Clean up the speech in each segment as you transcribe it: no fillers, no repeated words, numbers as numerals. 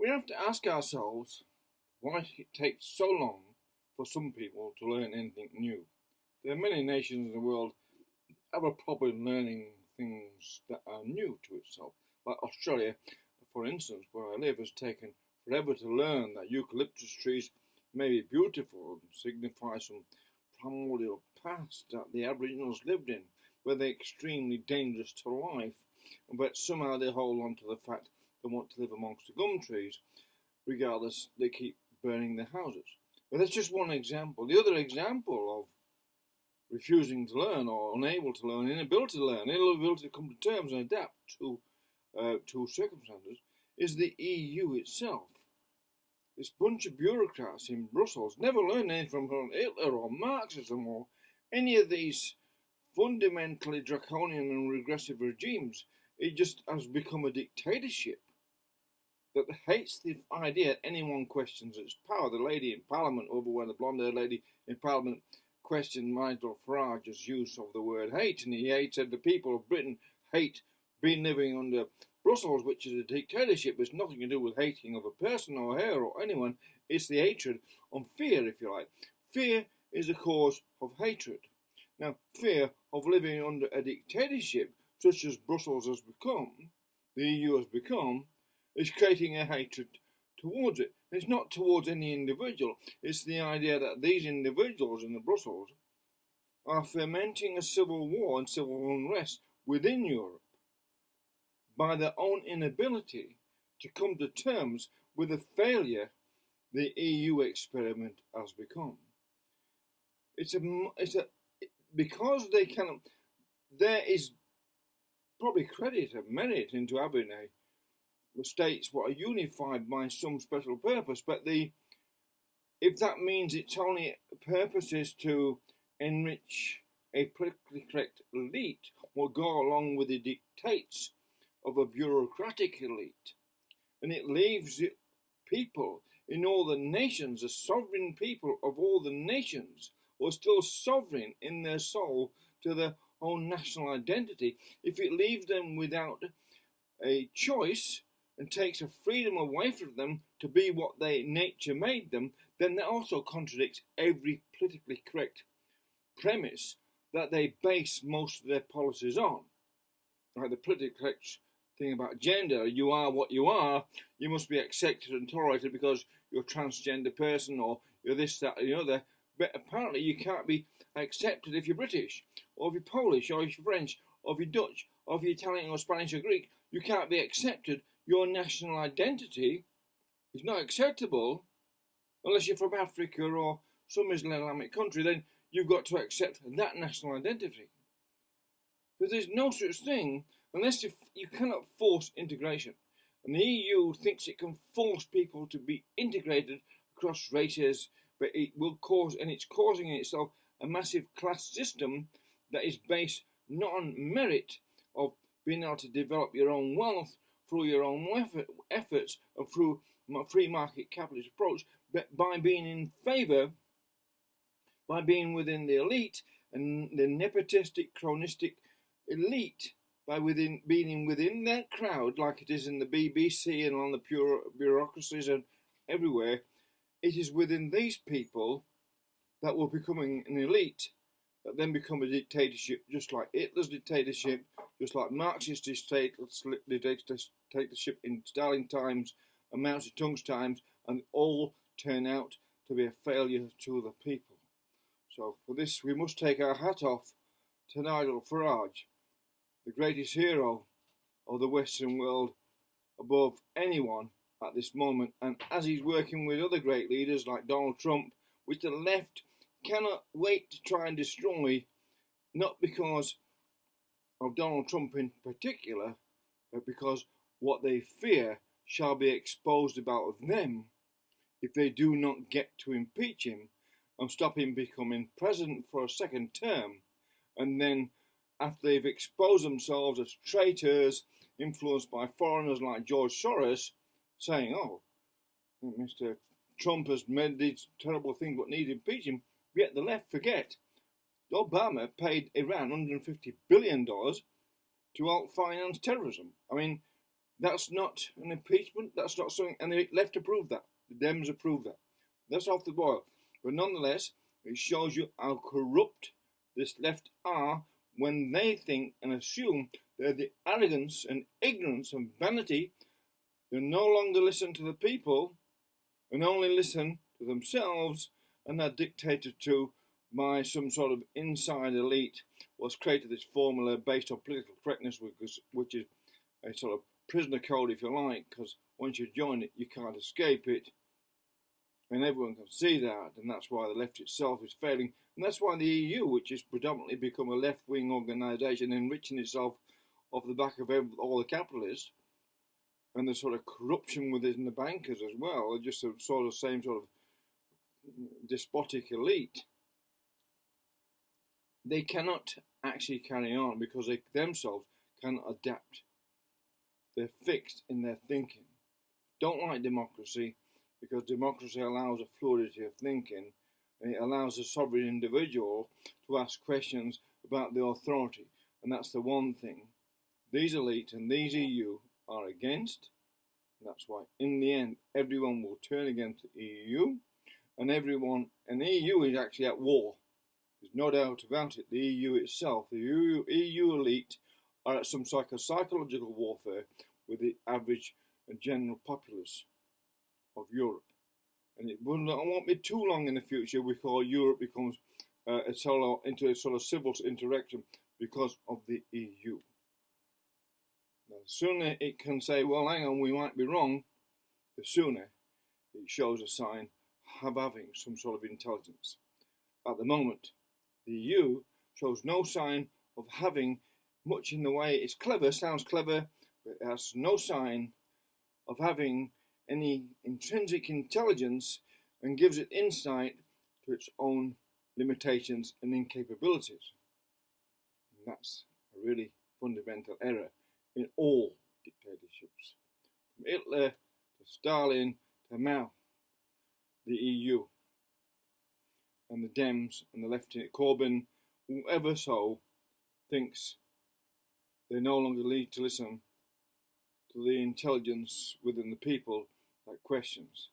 We have to ask ourselves why it takes so long for some people to learn anything new. There are many nations in the world that have a problem learning things that are new to itself. Like Australia, for instance, where I live, has taken forever to learn that eucalyptus trees may be beautiful and signify some primordial past that the Aboriginals lived in, where they're extremely dangerous to life, but somehow they hold on to the fact they want to live amongst the gum trees. Regardless, they keep burning their houses. But that's just one example. The other example of refusing to learn or unable to learn, inability to learn, inability to come to terms and adapt to circumstances is the EU itself. This bunch of bureaucrats in Brussels never learned anything from Hitler or Marxism or any of these fundamentally draconian and regressive regimes. It just has become a dictatorship that hates the idea that anyone questions its power. The lady in Parliament over when the blonde-haired lady in Parliament questioned Nigel Farage's use of the word hate, and he said the people of Britain hate being living under Brussels, which is a dictatorship. It's nothing to do with hating of a person or her or anyone. It's the hatred of fear, if you like. Fear is a cause of hatred. Now, fear of living under a dictatorship, such as Brussels has become, the EU has become, is creating a hatred towards it. It's not towards any individual. It's the idea that these individuals in the Brussels are fermenting a civil war and civil unrest within Europe by their own inability to come to terms with the failure the EU experiment has become. Because they cannot. There is probably credit and merit into having the states what are unified by some special purpose, but if that means its only purpose is to enrich a politically correct elite, will go along with the dictates of a bureaucratic elite, and it leaves people in all the nations, the sovereign people of all the nations, are still sovereign in their soul to their own national identity. If it leaves them without a choice and takes a freedom away from them to be what nature made them, then that also contradicts every politically correct premise that they base most of their policies on. Like the politically correct thing about gender, you are what you are, you must be accepted and tolerated because you're a transgender person or you're this, that, or the other. But apparently you can't be accepted if you're British, or if you're Polish, or if you're French, or if you're Dutch, or if you're Italian or Spanish or Greek. You can't be accepted. Your national identity is not acceptable unless you're from Africa or some Islamic country. Then you've got to accept that national identity. But there's no such thing unless you cannot force integration. And the EU thinks it can force people to be integrated across races, but it will cause, and it's causing in itself, a massive class system that is based not on merit of being able to develop your own wealth through your own efforts and through a free market capitalist approach, but by being in favour, by being within the elite and the nepotistic, chronistic elite, by being within that crowd, like it is in the BBC and on the bureaucracies and everywhere. It is within these people that will becoming an elite that then become a dictatorship, just like Hitler's dictatorship, just like Marxist dictatorship in Stalin times and Mao Zedong's times, and all turn out to be a failure to the people. So for this, we must take our hat off to Nigel Farage, the greatest hero of the Western world above anyone at this moment, and as he's working with other great leaders like Donald Trump, which the left cannot wait to try and destroy, not because of Donald Trump in particular, but because what they fear shall be exposed about them if they do not get to impeach him and stop him becoming president for a second term, and then after they've exposed themselves as traitors influenced by foreigners like George Soros, saying, oh, Mr. Trump has made this terrible thing but need to impeach him, yet the left forget Obama paid Iran $150 billion to help finance terrorism. I mean, That's not an impeachment. That's not something, and the left approve that. The Dems approve that. That's off the boil. But nonetheless, it shows you how corrupt this left are when they think and assume they're the arrogance and ignorance and vanity. They no longer listen to the people and only listen to themselves, and are dictated to by some sort of inside elite what's created this formula based on political correctness, which is a sort of prisoner code, if you like, because once you join it, you can't escape it, and everyone can see that, and that's why the left itself is failing, and that's why the EU, which has predominantly become a left-wing organisation, enriching itself off the back of all the capitalists, and the sort of corruption within the bankers as well, are just a sort of same sort of despotic elite. They cannot actually carry on because they themselves cannot adapt. They're fixed in their thinking. Don't like democracy because democracy allows a fluidity of thinking, and it allows a sovereign individual to ask questions about the authority, and that's the one thing these elite and these EU are against. And that's why in the end everyone will turn against the EU, and the EU is actually at war. There's no doubt about it. The EU itself, the EU elite, are at some psychological warfare with the average and general populace of Europe. And it won't be too long in the future before Europe becomes into a sort of civil interaction because of the EU. Now, the sooner it can say, well, hang on, we might be wrong, the sooner it shows a sign of having some sort of intelligence. At the moment, the EU shows no sign of having much in the way. It's clever, sounds clever, but it has no sign of having any intrinsic intelligence, and gives it insight to its own limitations and incapabilities. And that's a really fundamental error in all dictatorships. From Hitler to Stalin to Mao, the EU and the Dems and the left, Corbyn, whoever so, thinks they no longer need to listen to the intelligence within the people that questions,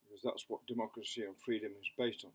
because that's what democracy and freedom is based on.